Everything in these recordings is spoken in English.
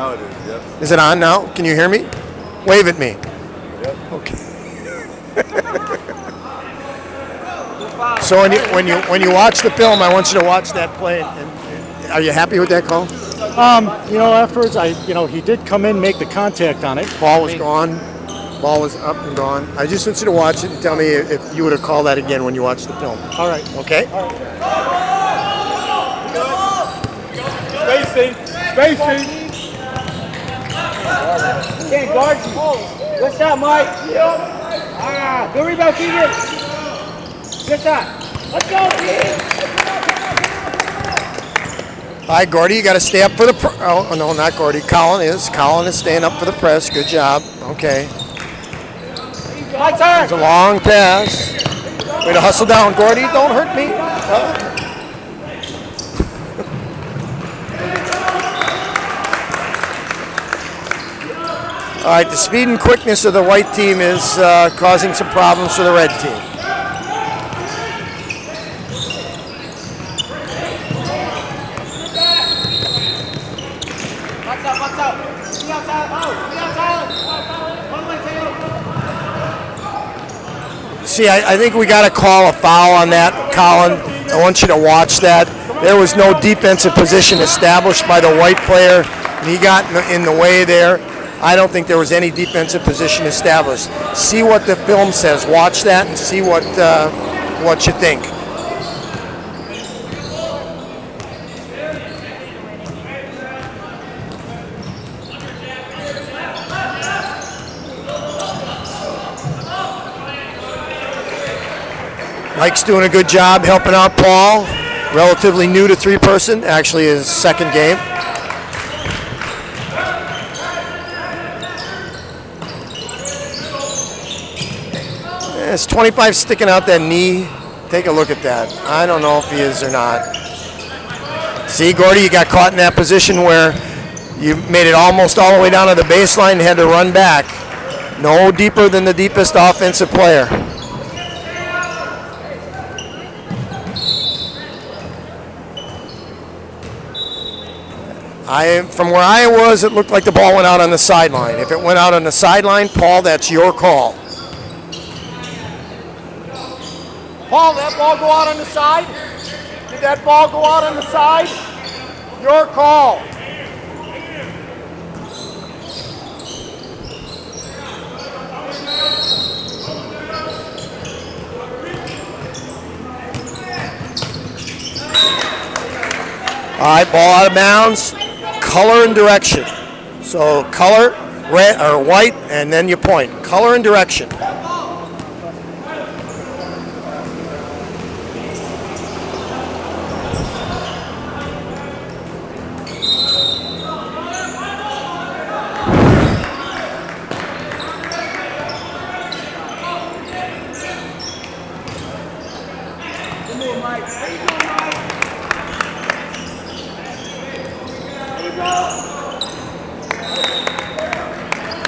Now it is, yep. Is it on now? Can you hear me? Wave at me. Yep. Okay. So when you watch the film, I want you to watch that play. And are you happy with that call? Afterwards, he did come in, make the contact on it. Ball was gone. Ball was up and gone. I just want you to watch it and tell me if you would have called that again when you watch the film. All right. Okay? All right. Spacing. Can't guard you. Good shot, Mike. Good rebound, Keegan. Good shot. Let's go, Keegan. All right, Gordy, you got to stay up for the oh, no, not Gordy. Colin is staying up for the press. Good job. Okay. My turn. It's a long pass. Way to hustle down, Gordy. Don't hurt me. All right, the speed and quickness of the white team is causing some problems for the red team. See, I think we got to call a foul on that, Colin. I want you to watch that. There was no defensive position established by the white player, and he got in the way there. I don't think there was any defensive position established. See what the film says. Watch that and see what you think. Mike's doing a good job helping out Paul. Relatively new to three-person, actually his second game. It's 25 sticking out that knee. Take a look at that. I don't know if he is or not. See, Gordy, you got caught in that position where you made it almost all the way down to the baseline and had to run back. No deeper than the deepest offensive player. From where I was, it looked like the ball went out on the sideline. If it went out on the sideline, Paul, that's your call. Paul, that ball go out on the side? Did that ball go out on the side? Your call. All right, ball out of bounds. Color and direction. So color, red or white, and then you point. Color and direction.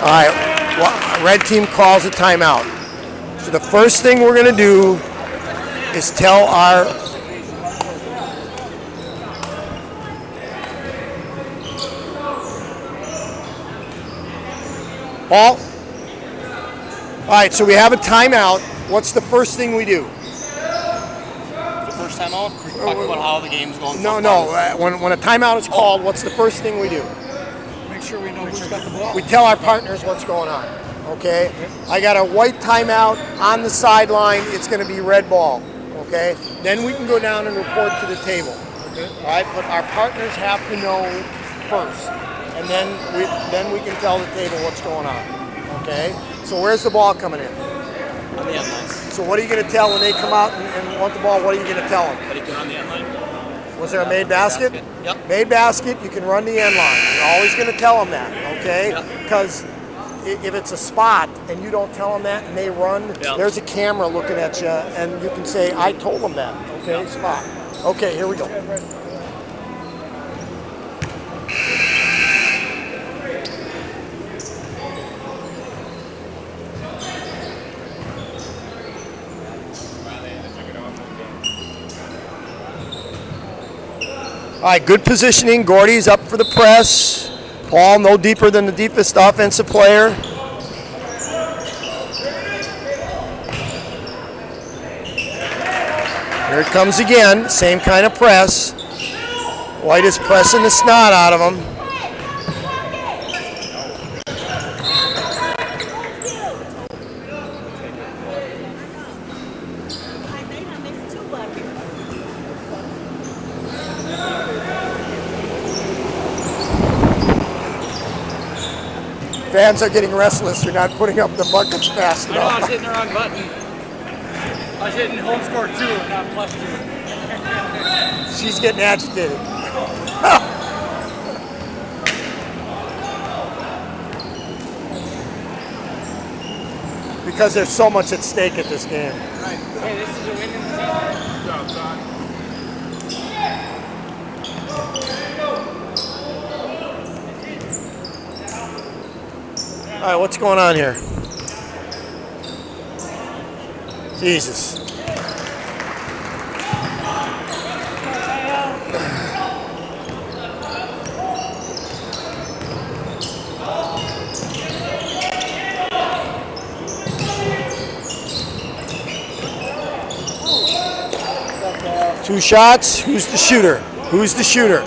All right, red team calls a timeout. So the first thing we're going to do is tell our Paul. All right, so we have a timeout. What's the first thing we do? The first timeout? Talk about how the game's going. No. When a timeout is called, what's the first thing we do? Sure we know who's got the ball. We tell our partners what's going on, okay? I got a white timeout on the sideline. It's going to be red ball, okay? Then we can go down and report to the table, okay? All right, but our partners have to know first, and then we can tell the table what's going on, okay? So where's the ball coming in? On the end line. So what are you going to tell when they come out and want the ball? What are you going to tell them? But he can run the end line. Was there a made basket? Yep. Made basket, you can run the end line. You're always going to tell them that, okay? Because if it's a spot and you don't tell them that and they run, there's a camera looking at you and you can say, I told them that, okay? Spot. Okay, here we go. All right, good positioning. Gordy's up for the press. Ball no deeper than the deepest offensive player. Here it comes again, same kind of press. White is pressing the snot out of him. Fans are getting restless. You're not putting up the buckets fast I know I enough. was hitting the wrong button. I was hitting home score 2, not +2. She's getting agitated. Because there's so much at stake at this game. Right. Hey, this is a win in the season. Good job, Todd. All right, what's going on here? Jesus. Two shots. Who's the shooter? Who's the shooter?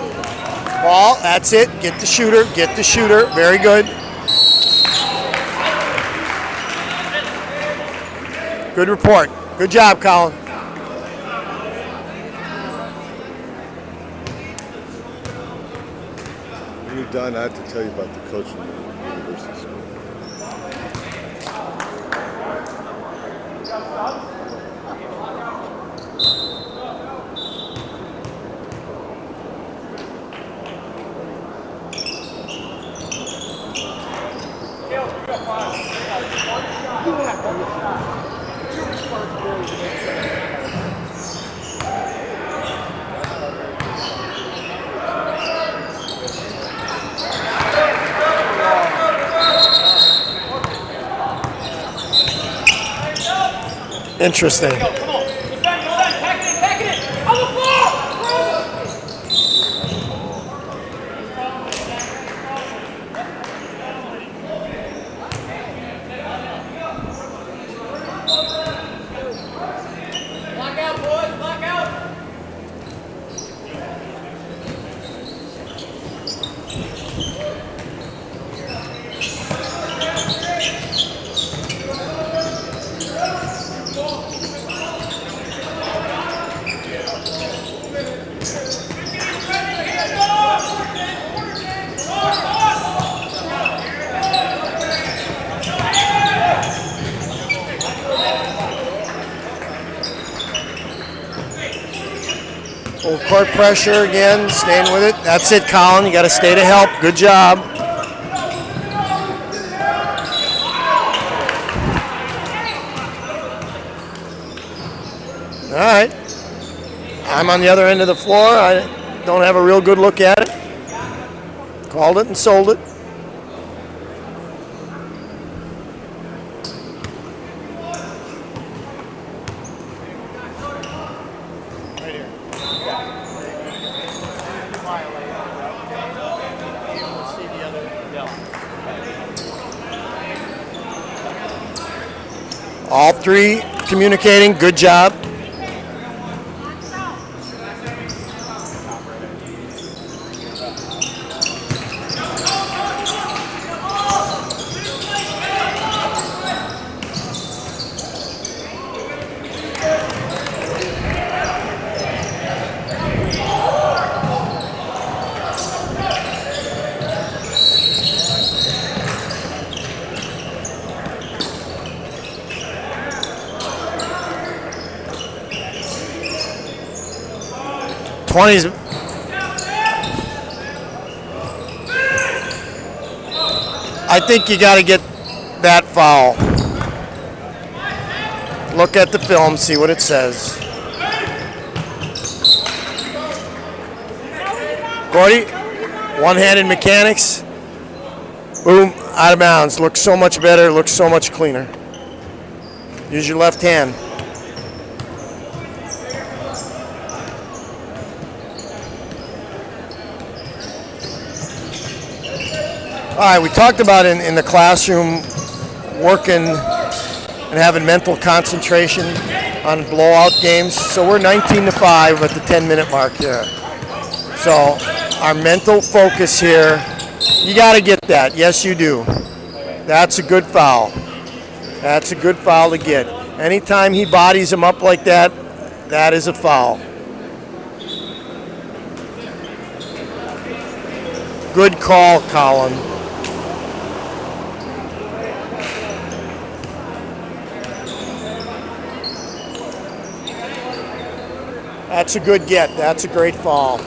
Ball. That's it. Get the shooter. Get the shooter. Very good. Good report. Good job, Colin. When you're done, I have to tell you about the coach from the university school. Interesting. Full court pressure again, staying with it. That's it, Colin. You got to stay to help. Good job. All right. I'm on the other end of the floor. I don't have a real good look at it. Called it and sold it. All three communicating. Good job. I think you got to get that foul. Look at the film, see what it says. Gordy, one-handed mechanics. Boom, out of bounds. Looks so much better, looks so much cleaner. Use your left hand. All right, we talked about in the classroom working and having mental concentration on blowout games. So we're 19-5 at the 10-minute mark here. So our mental focus here, you got to get that. Yes, you do. That's a good foul. That's a good foul to get. Anytime he bodies him up like that, that is a foul. Good call, Colin. That's a good get. That's a great foul.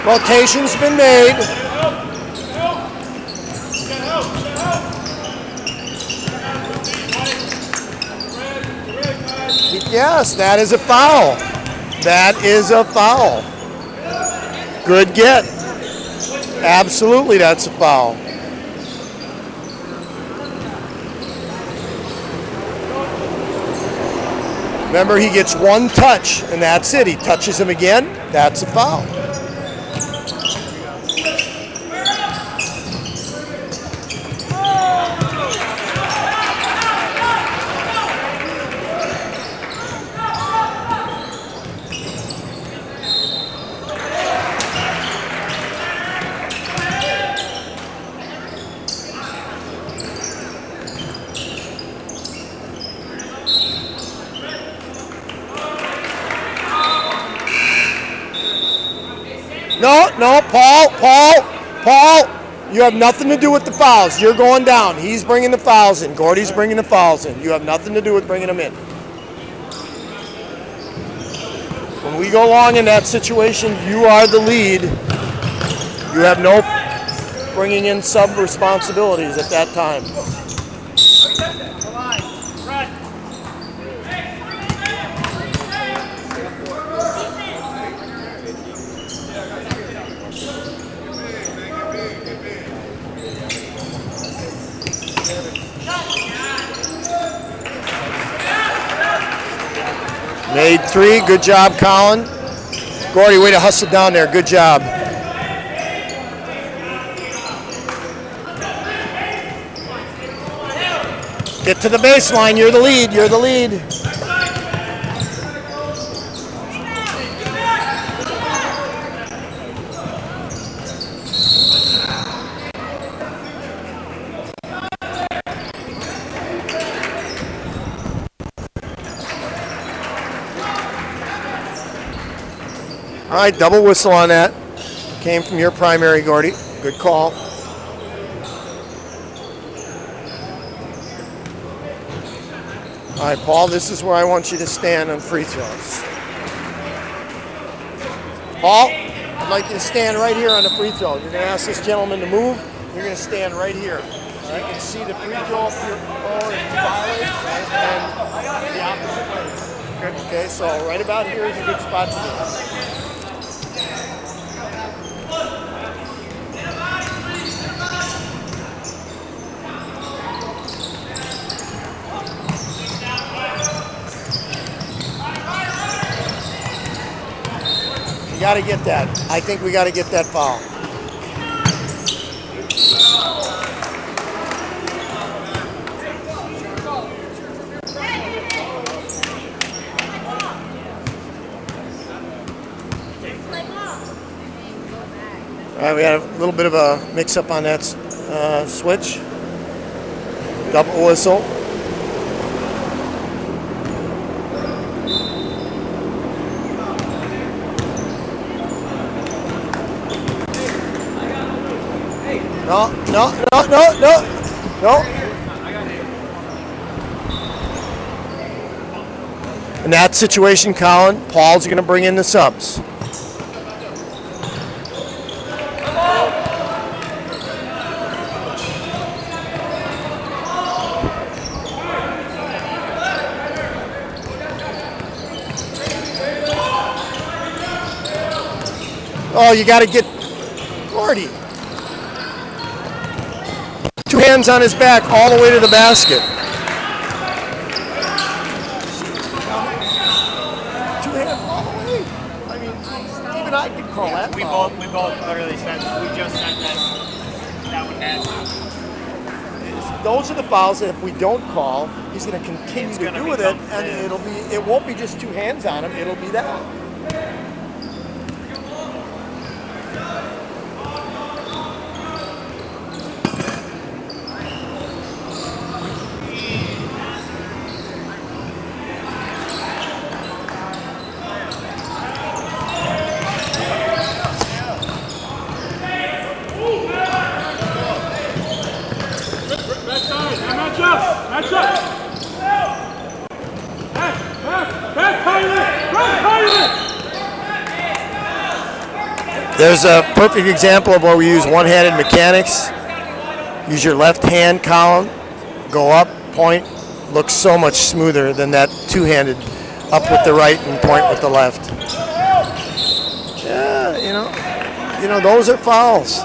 Rotation's been made. Yes, that is a foul. That is a foul. Good get. Absolutely, that's a foul. Remember, he gets one touch, and that's it. He touches him again, that's a foul. No, Paul, you have nothing to do with the fouls. You're going down. He's bringing the fouls in. Gordy's bringing the fouls in. You have nothing to do with bringing them in. When we go along in that situation, you are the lead. You have no bringing in sub responsibilities at that time. Made three. Good job, Colin. Gordy, way to hustle down there. Good job. Get to the baseline. You're the lead. You're the lead. All right, double whistle on that. Came from your primary, Gordy. Good call. All right, Paul, this is where I want you to stand on free throws. Paul, I'd like you to stand right here on the free throw. You're going to ask this gentleman to move. You're going to stand right here. All right, and see the free throw if you're violate and the opposite way. Okay, so right about here is a good spot to do. You got to get that. I think we got to get that foul. All right, we had a little bit of a mix-up on that switch. Double whistle. No. In that situation, Colin, Paul's going to bring in the subs. Oh, you got to get Gordy. 2 hands on his back all the way to the basket. 2 hands all the way. I mean, even I could call that We foul. both literally said, we just said that one nasty. Those are the fouls that if we don't call, he's going to continue to do with it, become and thin. it won't be just 2 hands on him. It'll be that. There's a perfect example of where we use one-handed mechanics. Use your left hand column, go up, point, looks so much smoother than that two-handed up with the right and point with the left. Yeah, you know, those are fouls.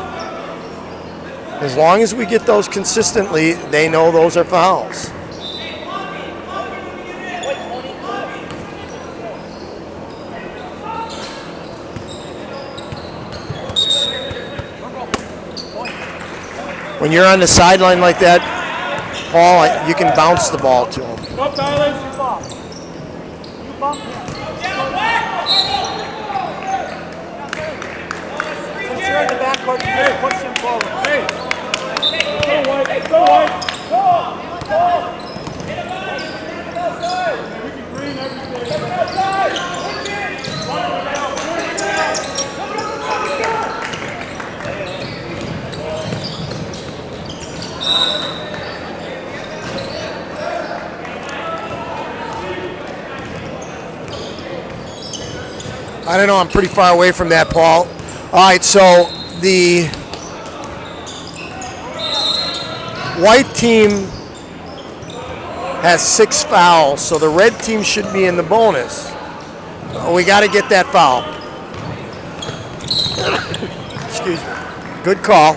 As long as we get those consistently, they know those are fouls. When you're on the sideline like that, Paul, you can bounce the ball to him. Go, Tyler. You bump him. Since you're in the backcourt, you gotta push him forward. Hey. Go, White. Go, White. Go. Green everything. I don't know, I'm pretty far away from that, Paul. All right, so the white team has 6 fouls, so the red team should be in the bonus. We got to get that foul. Excuse me. Good call.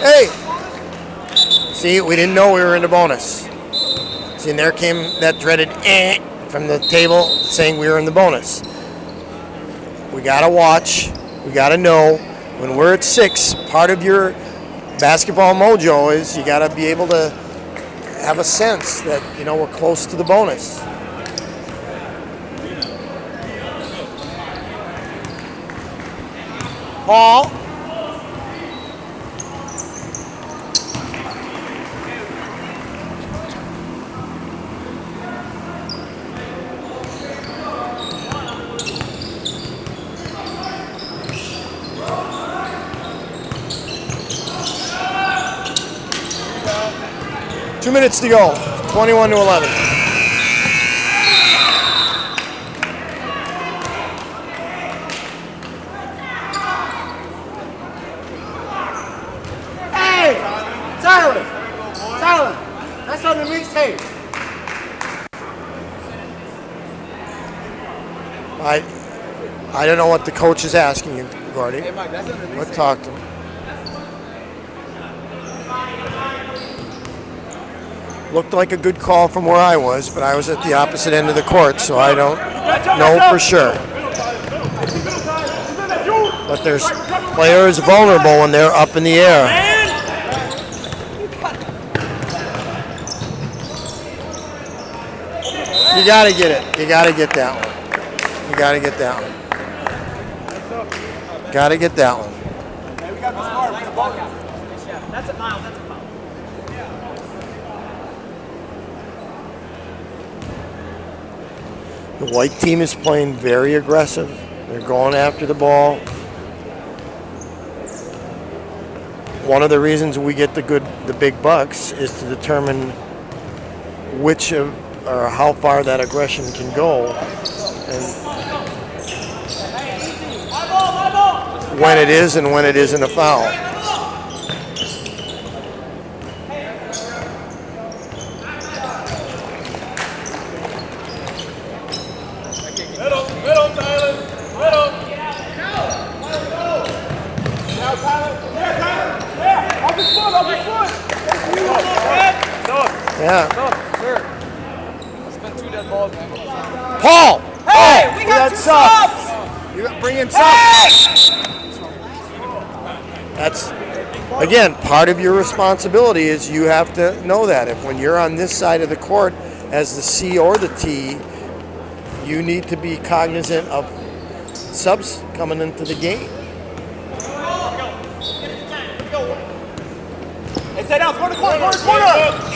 Hey. See, we didn't know we were in the bonus. See, and there came that dreaded from the table saying we were in the bonus. We got to watch. We got to know when we're at 6, part of your basketball mojo is you got to be able to have a sense that, we're close to the bonus. Paul. 2 minutes to go, 21-11. Hey! Tyler! That's on the mixtape. I don't know what the coach is asking you, Gordy. Hey, Mike, that's on the mixtape. Let's talk to him. Looked like a good call from where I was, but I was at the opposite end of the court, so I don't know for sure. But there's players vulnerable when they're up in the air. You got to get it. You got to get that one. You got to get that one. Got to get that one. Hey, we got to be smart. That's a foul. That's a foul. The white team is playing very aggressive. They're going after the ball. One of the reasons we get the big bucks is to determine which of or how far that aggression can go, and when it is and when it isn't a foul. Yeah. It's been 2 dead balls, man. Paul! Hey, we got 2 subs! You got bring in subs. That's, again, part of your responsibility is you have to know that. If when you're on this side of the court as the C or the T, you need to be cognizant of subs coming into the game. Hey, stay down. Corner, corner, corner, corner.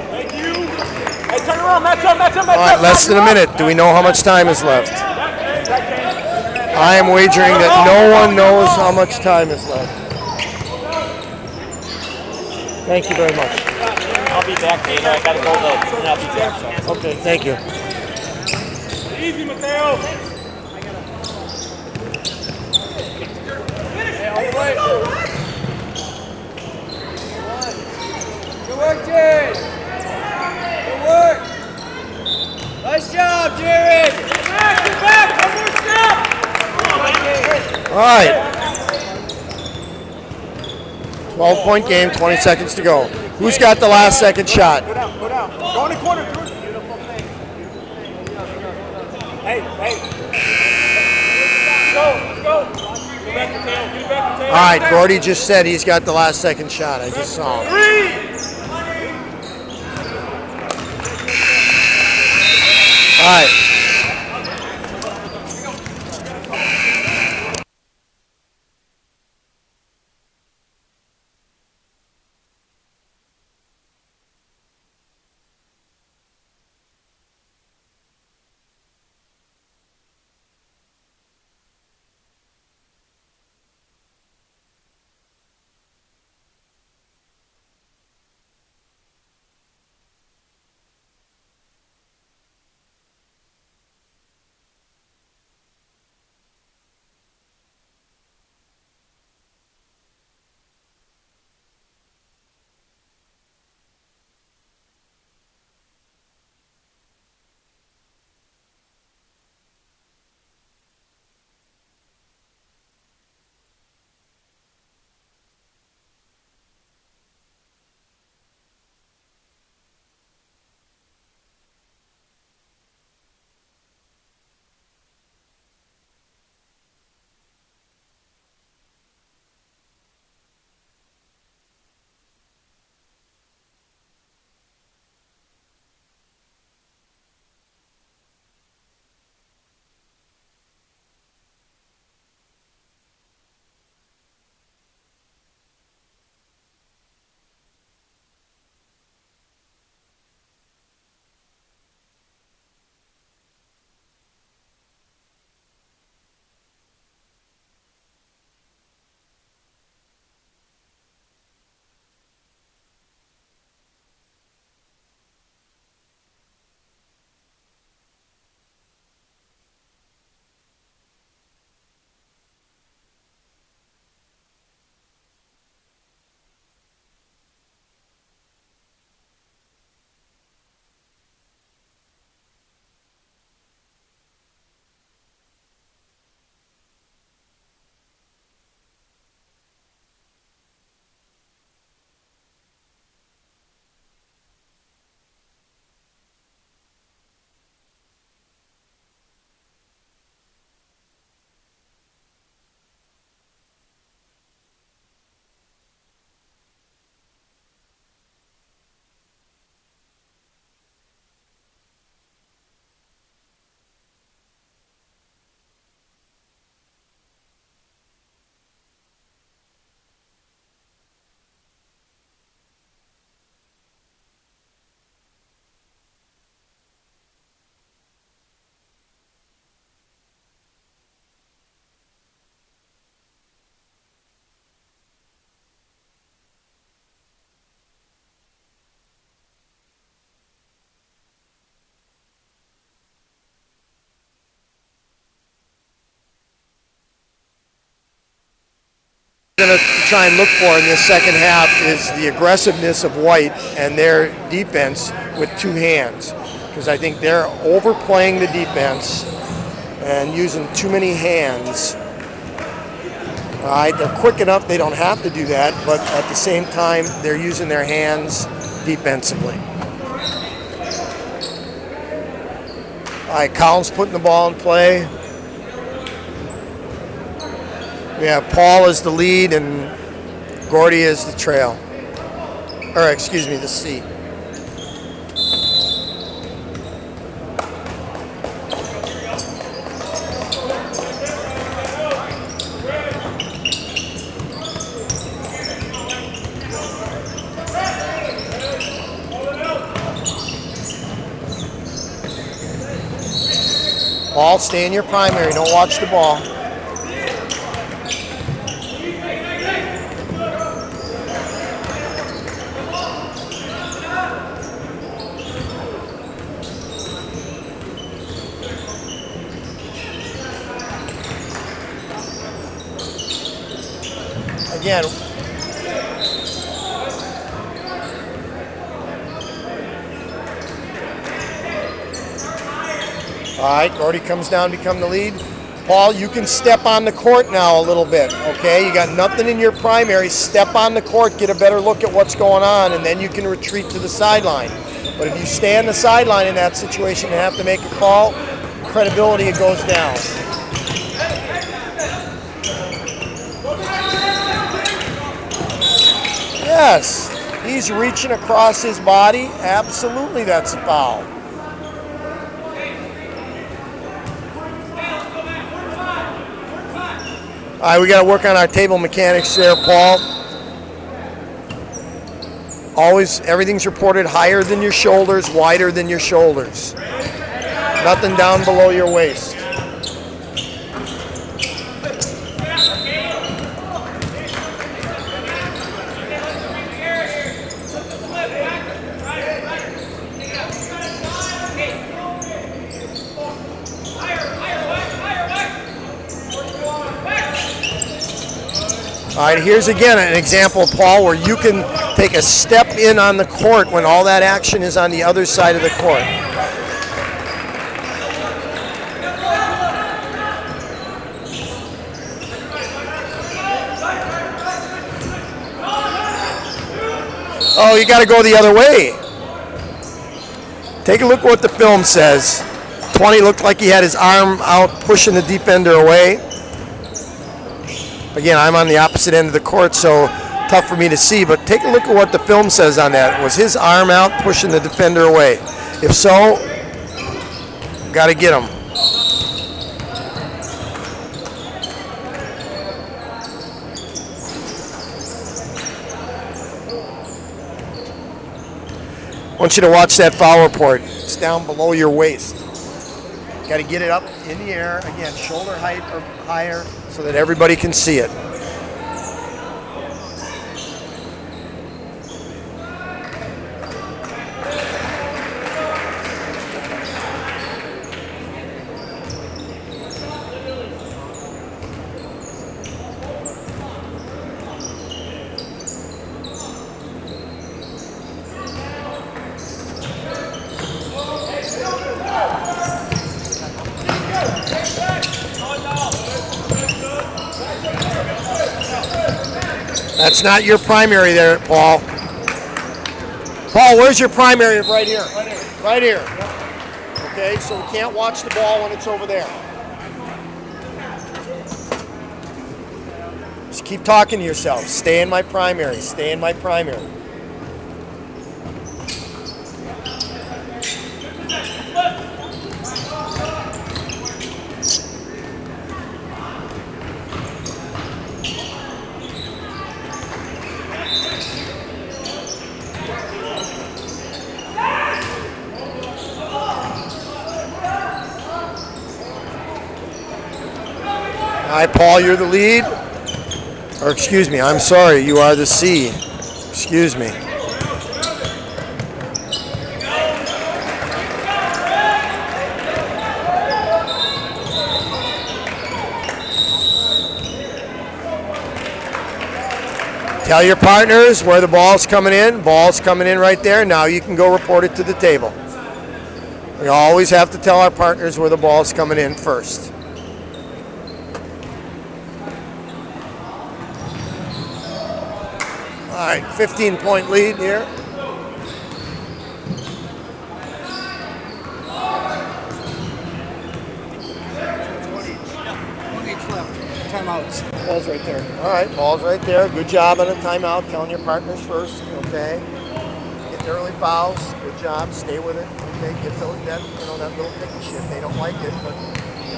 Thank you. Hey, turn around. Match up, match up, match up. All right, less than a minute. Do we know how much time is left? I am wagering that no one knows how much time is left. Thank you very much. I'll be back later. I gotta go though. And I'll be back. So. Okay, thank you. Easy, Mateo. Good work, Jared. Good work. Nice job, Jared. Get back. One more step. All right. 12-point game, 20 seconds to go. Who's got the last second shot? Go down, go down. Go in the corner, Drew. Hey, hey. Let's go, let's go. Get back to tail, get back to tail. All right, Gordy just said he's got the last second shot. I just saw him. 3. All right. Going to try and look for in this second half is the aggressiveness of White and their defense with 2 hands, because I think they're overplaying the defense and using too many hands All right, they're quick enough, they don't have to do that, but at the same time, they're using their hands defensively. All right, Collins putting the ball in play. We have Paul as the lead and Gordy as the trail. Or excuse me, the C. Paul, stay in your primary, don't watch the ball. Again, all right, Gordy comes down to become the lead. Paul, you can step on the court now a little bit, okay? You got nothing in your primary. Step on the court, get a better look at what's going on, and then you can retreat to the sideline. But if you stay on the sideline in that situation and have to make a call, credibility goes down. Yes, he's reaching across his body. Absolutely, that's a foul. All right, we got to work on our table mechanics there, Paul. Always, everything's reported higher than your shoulders, wider than your shoulders. Nothing down below your waist. All right, here's again an example, Paul, where you can take a step in on the court when all that action is on the other side of the court. Oh, you got to go the other way. Take a look at what the film says. 20 looked like he had his arm out pushing the defender away. Again, I'm on the opposite end of the court, so tough for me to see, but take a look at what the film says on that. Was his arm out pushing the defender away? If so, got to get him. I want you to watch that foul report. It's down below your waist. Got to get it up in the air, again, shoulder height or higher, so that everybody can see it. That's not your primary there, Paul. Paul, where's your primary? Right here. Right here. Okay, so we can't watch the ball when it's over there. Just keep talking to yourself. Stay in my primary. Stay in my primary. Hi, Paul, you're the lead. Or excuse me, I'm sorry, you are the C. Excuse me. Tell your partners where the ball's coming in. Ball's coming in right there. Now you can go report it to the table. We always have to tell our partners where the ball's coming in first. right, 15-point lead here. 1 each left. Timeouts. Ball's right there. All right, ball's right there. Good job on the timeout. Telling your partners first, okay? Get the early fouls. Good job. Stay with it. Okay, get those, that little picky shit. They don't like it, but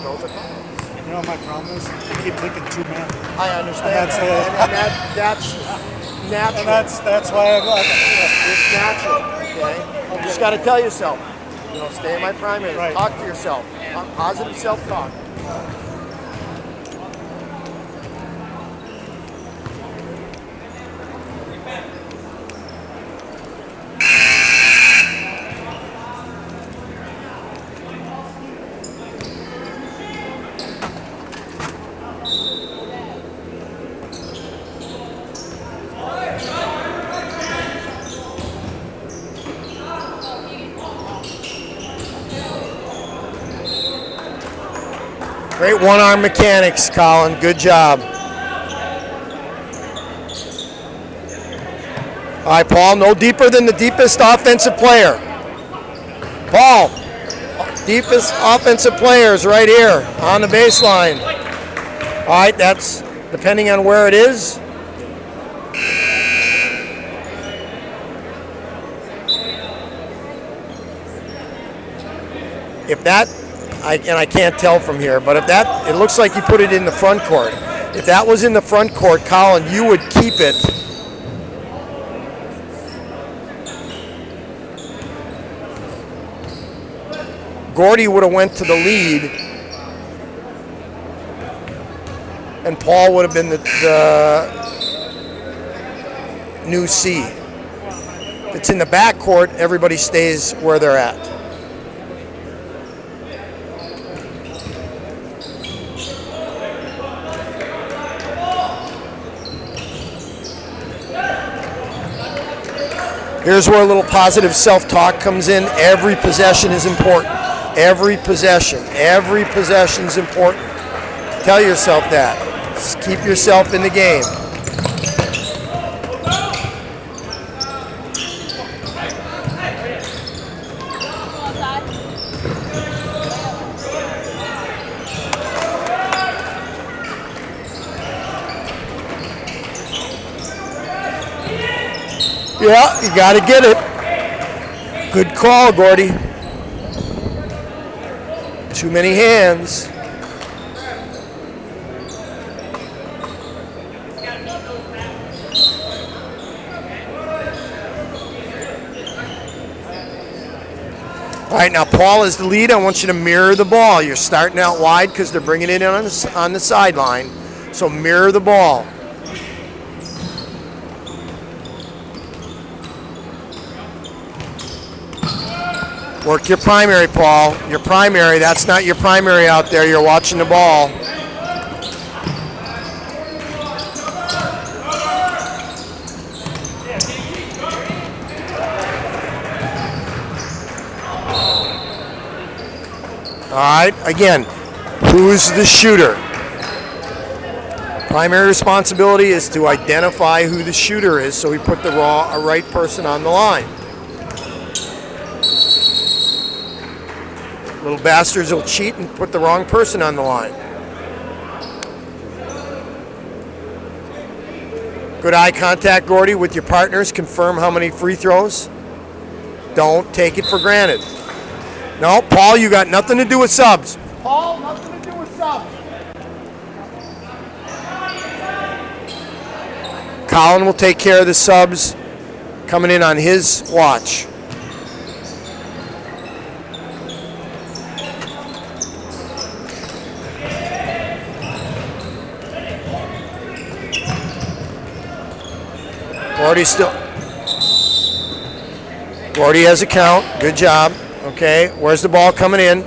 those are fouls. You know what my problem is? I keep thinking 2 men. I understand. That's that's natural. And that's why I'm like, It's natural, okay? You just got to tell yourself, stay in my primary. Right. Talk to yourself. Positive self-talk. Great one-arm mechanics, Colin. Good job. All right, Paul, no deeper than the deepest offensive player. Paul, deepest offensive players right here on the baseline. All right, that's depending on where it is. If that, I can't tell from here, but if that, it looks like you put it in the front court. If that was in the front court, Colin, you would keep it. Gordy would have went to the lead, and Paul would have been the new C. If it's in the back court, everybody stays where they're at. Here's where a little positive self-talk comes in. Every possession is important. Every possession is important. Tell yourself that. Just keep yourself in the game. Yeah, you got to get it. Good call, Gordy. Too many hands. All right, now Paul is the lead. I want you to mirror the ball. You're starting out wide because they're bringing it in on the sideline. So mirror the ball. Work your primary, Paul. Your primary, that's not your primary out there. You're watching the ball. All right, again, who's the shooter? Primary responsibility is to identify who the shooter is, so we put the right person on the line. Little bastards will cheat and put the wrong person on the line. Good eye contact, Gordy, with your partners. Confirm how many free throws. Don't take it for granted. No, Paul, you got nothing to do with subs. Paul, nothing to do with subs. Colin will take care of the subs coming in on his watch. Gordy has a count. Good job. Okay, where's the ball coming in?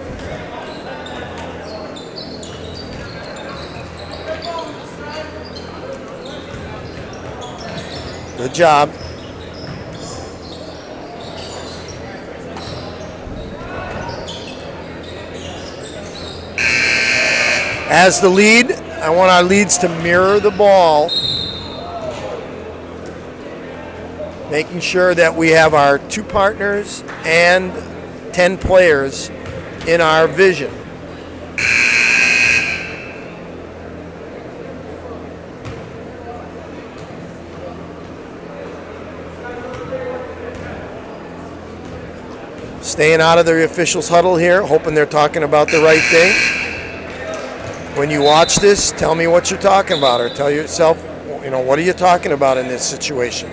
Good job. As the lead, I want our leads to mirror the ball. making sure that we have our 2 partners and 10 players in our vision. Staying out of the officials' huddle here, hoping they're talking about the right thing. When you watch this, tell me what you're talking about, or tell yourself, you know, what are you talking about in this situation?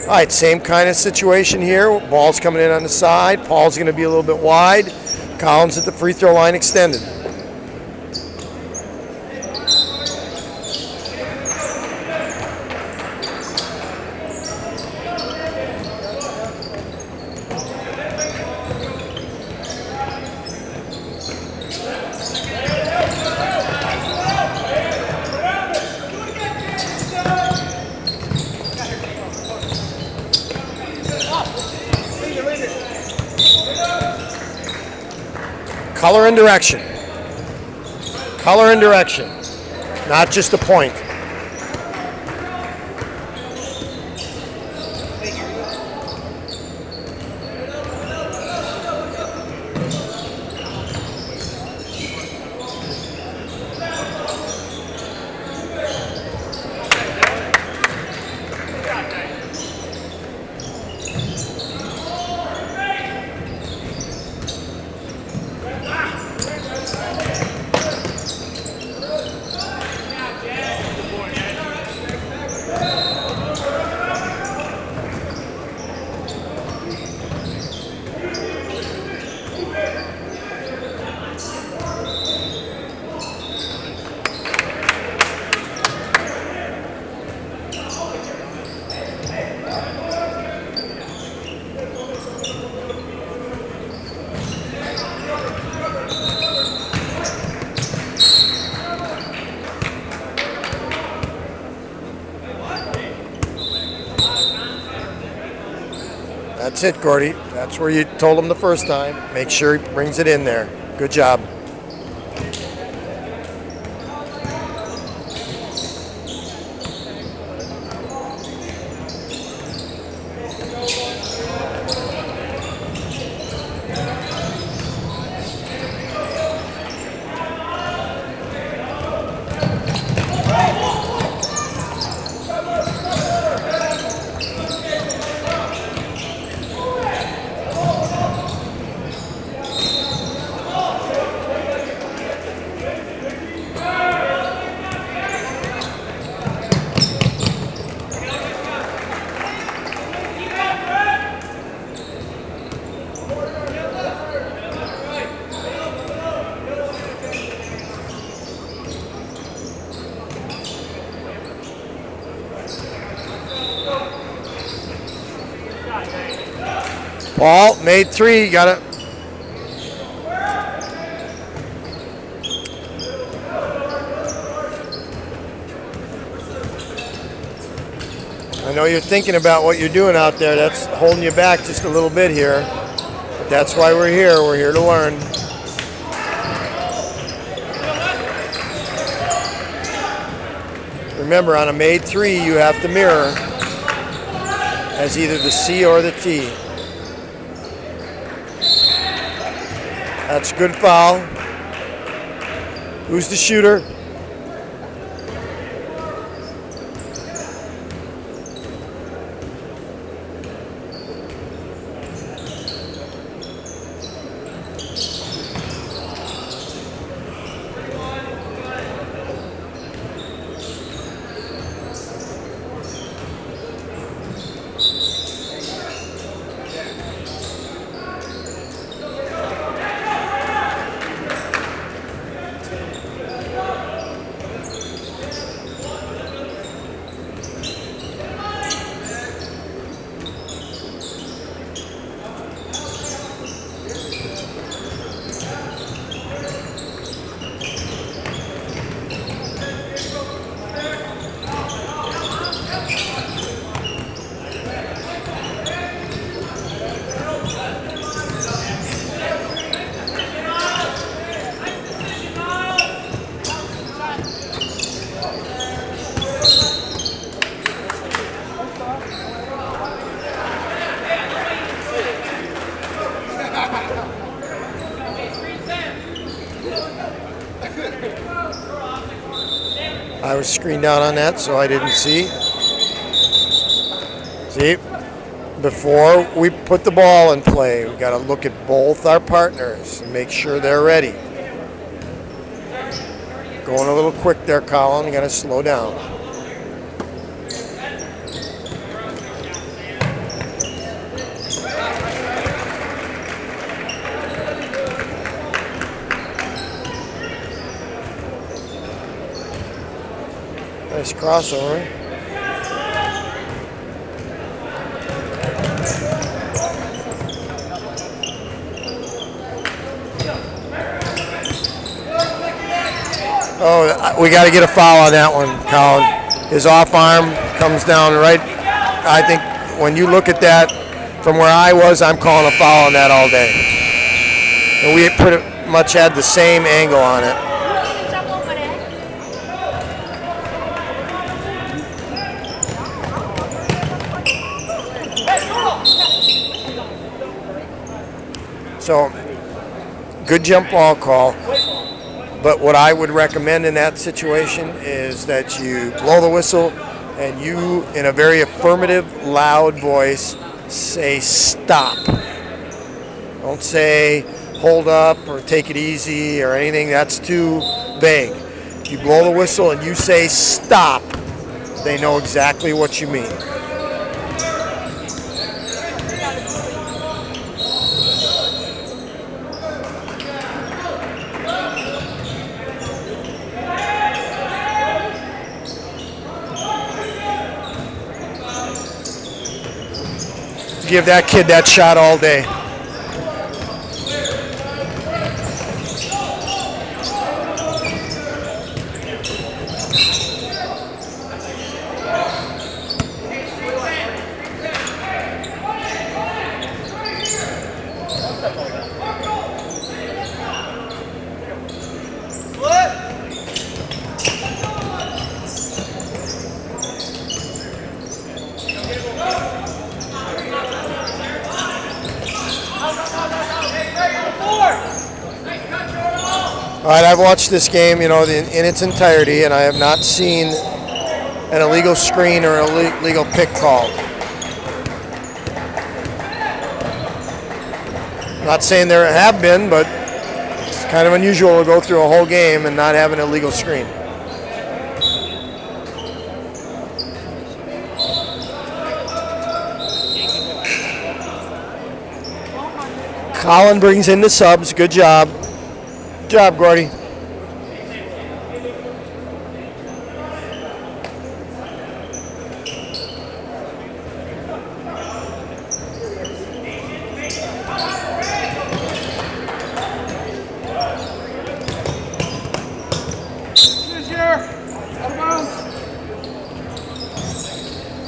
All right, same kind of situation here. Ball's coming in on the side. Paul's going to be a little bit wide. Collins at the free throw line extended. Color and direction. Color and direction, not just a point. That's it, Gordy. That's where you told him the first time. Make sure he brings it in there. Good job. Paul made 3. Got it. I know you're thinking about what you're doing out there. That's holding you back just a little bit here. But that's why we're here. We're here to learn. Remember, on a made 3, you have to mirror as either the C or the T. That's a good foul. Who's the shooter? I was screened out on that, so I didn't see. See, before we put the ball in play, we got to look at both our partners and make sure they're ready. Going a little quick there, Colin. You got to slow down. Nice crossover. Oh, we got to get a foul on that one, Colin. His off arm comes down right. I think when you look at that from where I was, I'm calling a foul on that all day. And we pretty much had the same angle on it. So, good jump ball call. But what I would recommend in that situation is that you blow the whistle and you, in a very affirmative, loud voice, say stop. Don't say hold up or take it easy or anything. That's too vague. You blow the whistle and you say stop. They know exactly what you mean. Give that kid that shot all day. All right, I've watched this game, in its entirety, and I have not seen an illegal screen or an illegal pick called. Not saying there have been, but it's kind of unusual to go through a whole game and not have an illegal screen. Colin brings in the subs. Good job. Good job, Gordy.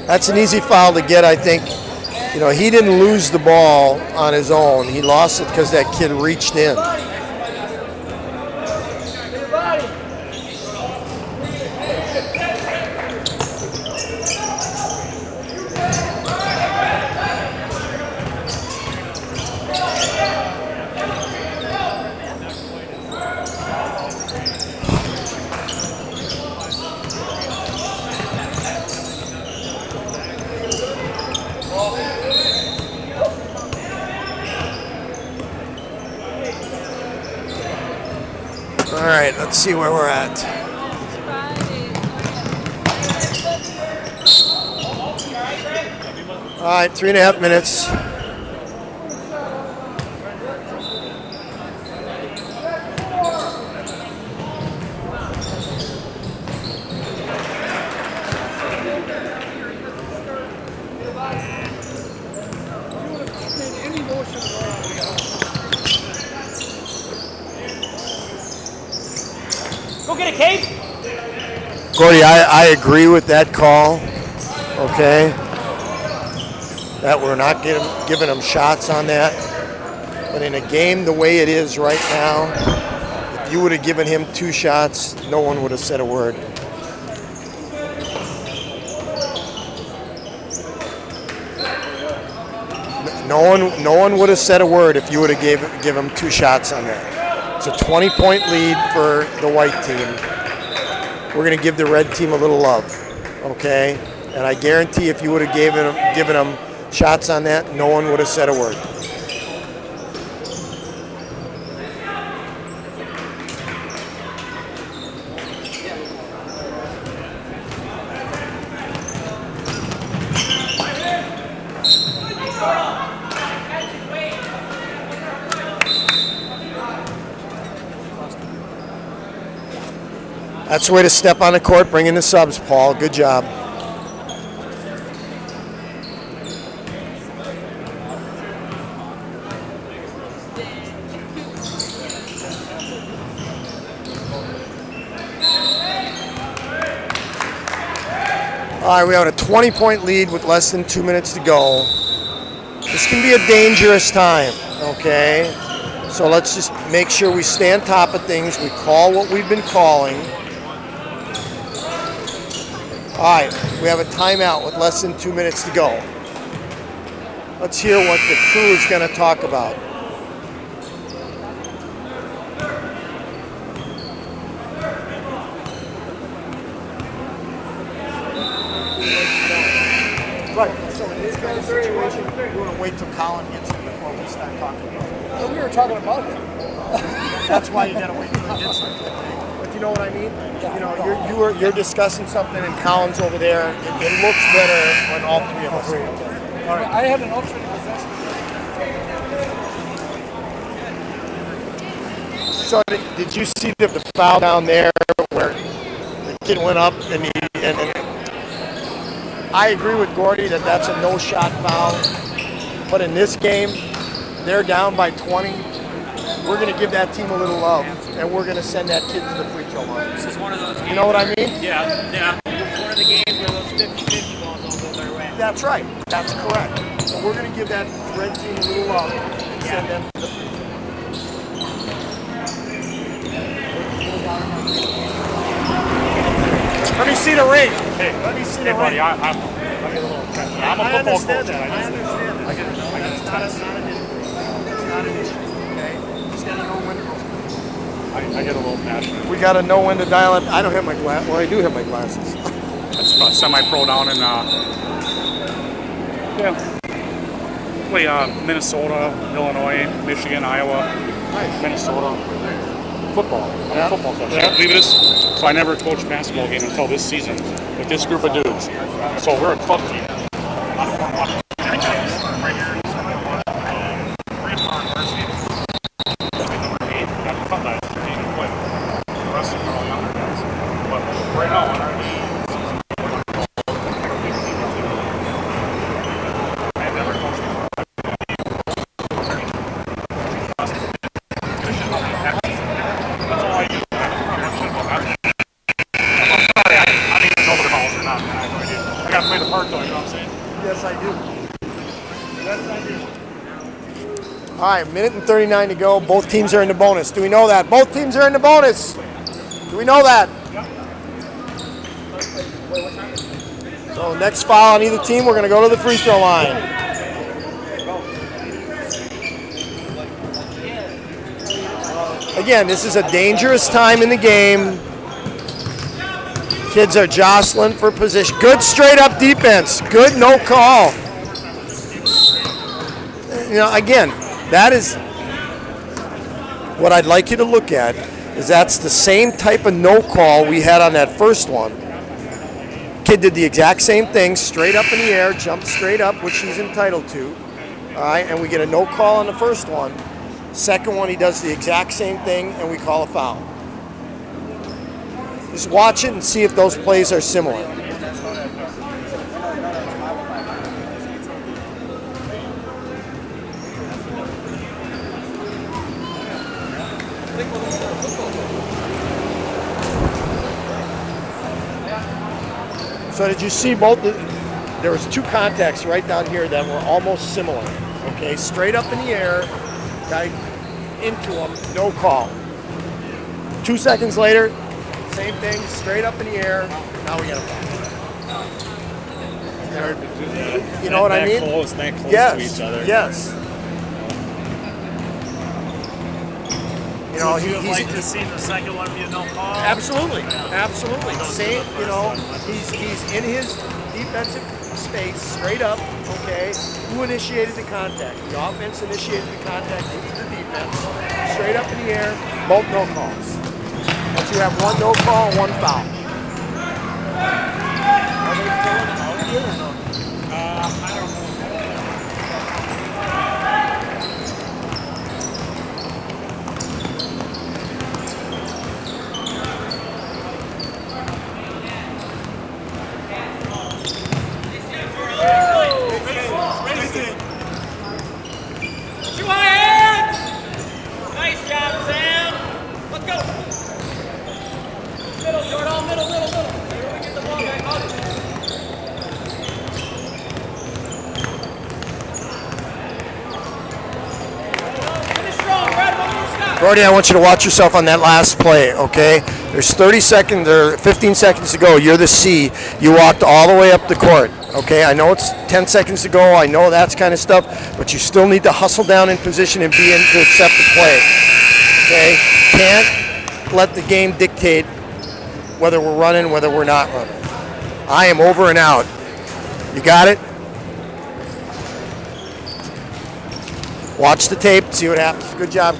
That's an easy foul to get, I think. He didn't lose the ball on his own. He lost it because that kid reached in. All right, let's see where we're at. All right, 3.5 minutes. Go get it, Kate. Gordy, I agree with that call, okay? That we're not giving them shots on that. But in a game the way it is right now, if you would have given him 2 shots, no one would have said a word. No one would have said a word if you would have give him 2 shots on that. It's a 20-point lead for the white team. We're going to give the red team a little love, okay? And I guarantee if you would have given them shots on that, no one would have said a word. That's the way to step on the court. Bring in the subs, Paul. Good job. All right, we have a 20-point lead with less than 2 minutes to go. This can be a dangerous time, okay? So let's just make sure we stay on top of things. We call what we've been calling. All right, we have a timeout with less than 2 minutes to go. Let's hear what the crew is going to talk about. Right, so in this kind of situation, we're going to wait till Colin gets in before we start talking about it. Well, we were talking about him. That's why you got to wait till he gets in. But you know what I mean? You know, you're discussing something and Colin's over there. It looks better when all three of us are. All right. I had an alternate possession. So did you see the foul down there where the kid went up and I agree with Gordy that that's a no-shot foul. But in this game, they're down by 20. We're going to give that team a little love, and we're going to send that kid to the free throw line. This is one of those games. You know what I mean? Yeah. It's one of the games where those 50-50 balls don't go their way. That's right. That's correct. So we're going to give that red team a little love and send them to the free throw line. Let me see the ring. Hey, Let me see the buddy, ring. I'm a little attention. I'm a I football understand coach. that. I understand that. I get It's not an issue. It's not an issue, okay? Just gotta know when to go. I get a little passionate. We gotta know when to dial up. I don't have my glasses. Well, I do have my glasses. That's semi-pro down in, play Minnesota, Illinois, Michigan, Iowa, Minnesota. Football. I'm a football coach. Yeah. Believe this? So I never coached a basketball game until this season with this group of dudes. So we're a club team. Right now, on our team, I've never coached before. That's all I do. I don't even know what the calls are not. I have no idea. I got to play the part though, you know what I'm saying? Yes, I do. Yes, I do. All right, minute and 39 to go. Both teams are in the bonus. Do we know that? Both teams are in the bonus. Do we know that? So next foul on either team, we're going to go to the free throw line. Again, this is a dangerous time in the game. Kids are jostling for position. Good straight up defense. Good no call. You know, again, that is what I'd like you to look at, is that's the same type of no call we had on that first one. Kid did the exact same thing, straight up in the air, jumped straight up, which he's entitled to. All right, and we get a no call on the first one. Second one, he does the exact same thing, and we call a foul. Just watch it and see if those plays are similar. So did you see both? There was two contacts right down here that were almost similar. Okay, straight up in the air, guy into him, no call. 2 seconds later, same thing, straight up in the air. Now we got a foul. You know what I mean? That close to each other. Yes. You know, Would you have he's liked to see the second one be a no call? absolutely, absolutely. Same, you know, he's in his defensive space, straight up. Okay, who initiated the contact? The offense initiated the contact into the defense, straight up in the air. Both no calls. But you have one no call, one foul. Are they filling it out here or no? I don't know. Nice job, Sam. Let's go. Middle, Jordan, middle. Here we get the ball back up. Finish strong, Brad. One more stop. Gordan, I want you to watch yourself on that last play, okay? There's 30 seconds or 15 seconds to go. You're the C. You walked all the way up the court, okay? I know it's 10 seconds to go. I know that's kind of stuff, but you still need to hustle down in position and be in to accept the play, okay? Can't let the game dictate whether we're running, whether we're not running. I am over and out. You got it? Watch the tape, see what happens. Good job, guys.